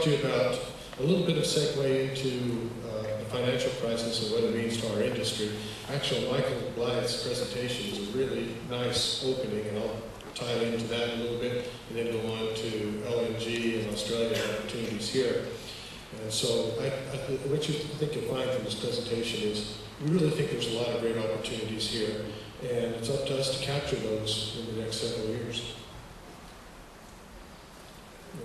to you about a little bit of segue into the financial crisis and what it means to our industry. Actually, Michael Blythe's presentation is a really nice opening, and I'll tie into that a little bit, and then go on to LNG and Australia opportunities here. And so what you think you'll find from this presentation is we really think there's a lot of great opportunities here, and it's up to us to capture those in the next several years.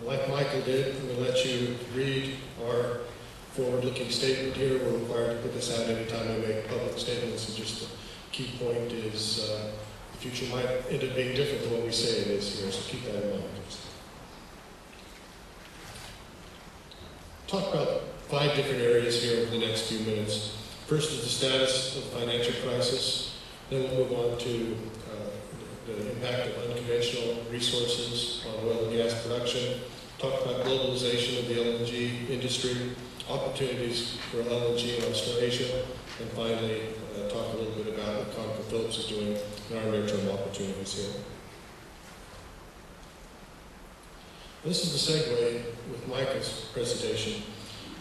Like Michael did, I'm going to let you read our forward-looking statement here. We're required to put this out anytime we make public statements, and just the key point is the future might end up being different than what we say it is here, so keep that in mind. Talk about 5 different areas here over the next few minutes. First is the status of the financial crisis. Then we'll move on to the impact of unconventional resources on oil and gas production. Talk about globalization of the LNG industry, opportunities for LNG in Australasia, and finally talk a little bit about what ConocoPhillips is doing in our near-term opportunities here. This is the segue with Michael's presentation.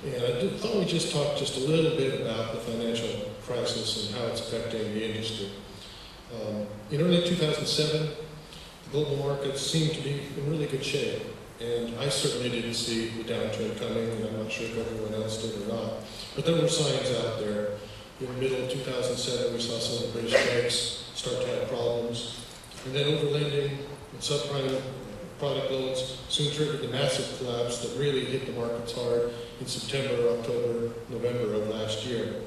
And I thought we'd just talk just a little bit about the financial crisis and how it's affecting the industry. In early 2007, the global markets seemed to be in really good shape. And I certainly didn't see the downturn coming, and I'm not sure if everyone else did or not. But there were signs out there. In the middle of 2007, we saw some of the British banks start to have problems. And then overlending and subprime product loans soon triggered the massive collapse that really hit the markets hard in September, October, November of last year.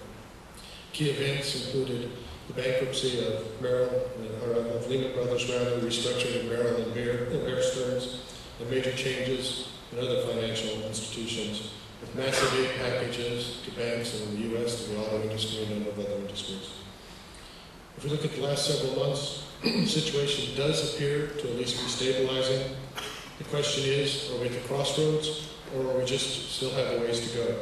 Key events included the bankruptcy of Lehman Brothers, restructuring of Merrill and Bear Stearns, and major changes in other financial institutions, with massive aid packages to banks in the U.S., to the auto industry, and a number of other industries. If we look at the last several months, the situation does appear to at least be stabilizing. The question is, are we at the crossroads, or are we just still have a ways to go?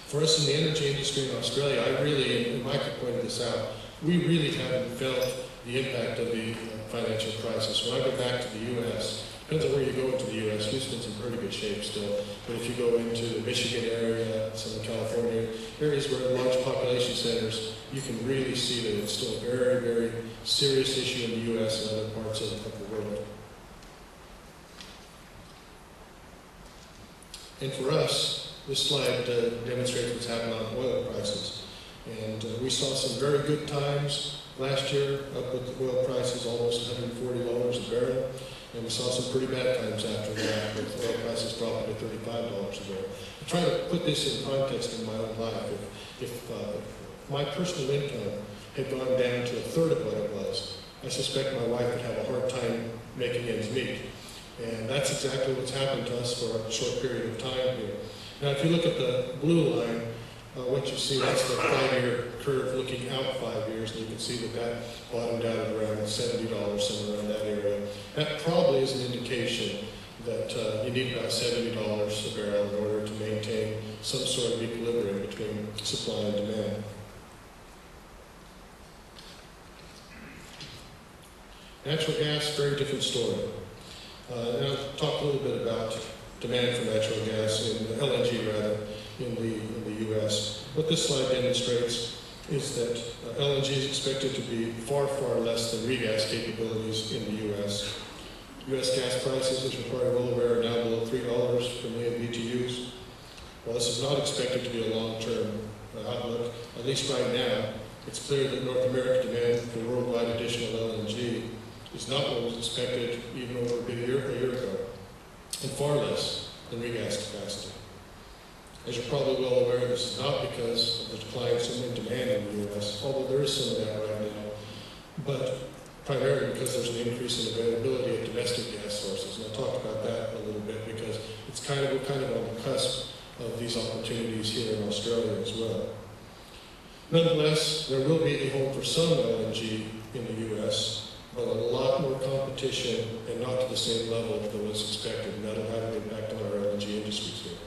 For us in the energy industry in Australia, and Michael pointed this out, we really haven't felt the impact of the financial crisis. When I go back to the U.S., depends on where you go into the U.S. Houston's in pretty good shape still. But if you go into the Michigan area, some of California, areas where large population centers, you can really see that it's still a very, very serious issue in the U.S. and other parts of the world. And for us, this slide demonstrates what's happened on oil prices. And we saw some very good times last year, up with the oil prices almost $140 a barrel. And we saw some pretty bad times after that, with oil prices dropping to $35 a barrel. I try to put this in context in my own life. If my personal income had gone down to a third of what it was, I suspect my wife would have a hard time making ends meet. And that's exactly what's happened to us for a short period of time here. Now, if you look at the blue line, what you see, that's the 5-year curve looking out 5 years, and you can see that bottomed out at around $70, somewhere around that area. That probably is an indication that you need about $70 a barrel in order to maintain some sort of equilibrium between supply and demand. Natural gas, very different story. And I'll talk a little bit about demand for natural gas, LNG rather, in the U.S. What this slide demonstrates is that LNG is expected to be far, far less than regas capabilities in the U.S. U.S. gas prices, as you're probably well aware, are now below $3 per million BTUs. While this is not expected to be a long-term outlook, at least right now, it's clear that North American demand for worldwide additional LNG is not what was expected even over a year ago, and far less than regas capacity. As you're probably well aware, this is not because of the decline in demand in the U.S., although there is some of that right now, but primarily because there's an increase in availability of domestic gas sources. And I'll talk about that a little bit because we're kind of on the cusp of these opportunities here in Australia as well. Nonetheless, there will be a home for some LNG in the U.S., but a lot more competition and not to the same level that was expected, and that'll have an impact on our LNG industries here.